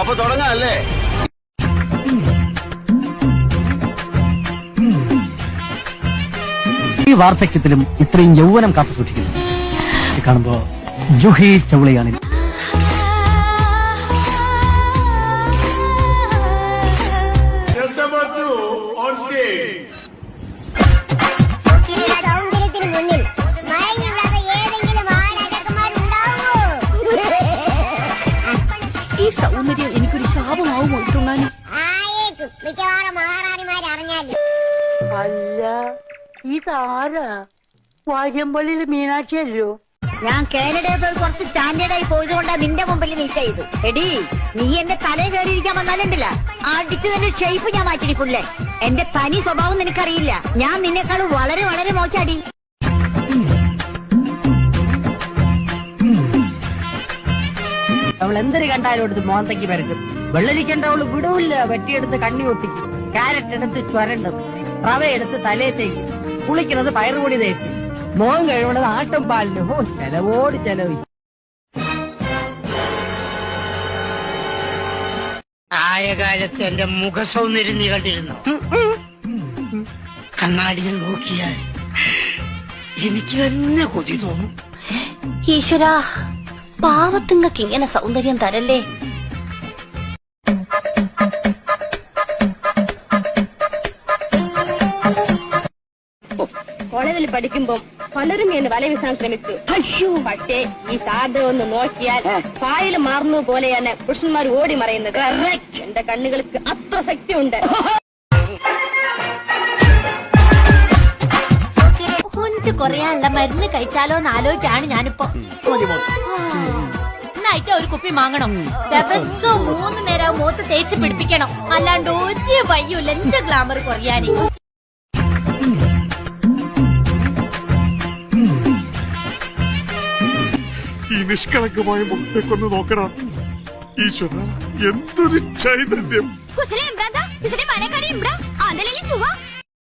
അപ്പൊ തുടങ്ങാല്ലേ? ഈ വാർദ്ധക്യത്തിലും ഇത്രയും യൗവനം കാത്തു സൂക്ഷിക്കുന്നു കാണുമ്പോ ജൂഹി ചൗളയാണ്. സൗന്ദര്യത്തിന് മുന്നിൽ മയങ്ങിവിടാതെ ഏതെങ്കിലും ഈ സൗന്ദര്യം എനിക്കൊരു ശാപമാവുമോ ഇട്ടുണ്ണാനും? ആയേക്കും മിക്കവാറും മഹാറാണിമാരറിഞ്ഞാലും. അല്ല ഇതാരാ? വാര്യമ്പള്ളിയിൽ മീനാക്ഷിയല്ലോ. ഞാൻ കാനഡയിൽ പോയി കുറച്ച് സ്റ്റാൻഡേർഡായി പോയതുകൊണ്ടാ നിന്റെ മുമ്പിൽ നിൽക്കയത്. എടി, നീ എന്റെ തലയിൽ കയറിയിരിക്കാൻ വന്നാലുണ്ടല്ല, അടിച്ചു തന്നെ ഷേപ്പ് ഞാൻ മാറ്റിടിപ്പില്ലേ. എന്റെ തനി സ്വഭാവം നിനക്കറിയില്ല. ഞാൻ നിന്നെക്കാളും വളരെ വളരെ മോശാടി. അവൾ എന്തൊരു കണ്ടാലും എടുത്ത് മോന്തയ്ക്ക് പരക്കും. വെള്ളരിക്കേണ്ട അവള് വിടവില്ല. വെട്ടിയെടുത്ത് കണ്ണി ഒട്ടിക്കും, ക്യാരറ്റ് എടുത്ത് ചുരണ്ടും, റവ എടുത്ത് തലയത്തേക്ക്, കുളിക്കുന്നത് പയറുപൊടി തേക്കും, മോൻ കഴിവണത് ആട്ടും പാലിന്. ഓ, ചെലവോട് ചെലവ്. ആയ കാലത്ത് എന്റെ മുഖസൗന്ദര്യം നീ കണ്ടിരുന്നു. കണ്ണാടിയിൽ നോക്കിയാൽ എനിക്ക് തന്നെ കൊതി തോന്നും. ഈശ്വരാ, പാവത്തുങ്ങൾക്ക് ഇങ്ങനെ സൗന്ദര്യം തരല്ലേ. കോളേജിൽ പഠിക്കുമ്പോ പലരും എന്നെ വല വീസാൻ ശ്രമിച്ചു. പക്ഷേ ഈ സാധനം ഒന്ന് നോക്കിയാൽ ഫയൽ മാറുന്ന പോലെയാണ് പുരുഷന്മാർ ഓടി മറയുന്നത്. എന്റെ കണ്ണുകൾക്ക് അത്ര ശക്തിയുണ്ട്. കൊഞ്ച് കുറയാനുള്ള മരുന്ന് കഴിച്ചാലോ എന്ന് ആലോചിക്കാണ് ഞാനിപ്പോ. നന്നായിട്ട് ഒരു കുപ്പി വാങ്ങണം. ദിവസവും 3 നേരം മൂത്ത് തേച്ച് പിടിപ്പിക്കണം. അല്ലാണ്ട് ഒരു വയ്യൂല്ല എന്റെ ഗ്ലാമർ കുറയാനി. ഈ നിഷ്കളങ്കമായ മുഖത്തേക്കൊന്ന് നോക്കണം. ഈശ്വര, എന്തൊരു ചൈതന്യം.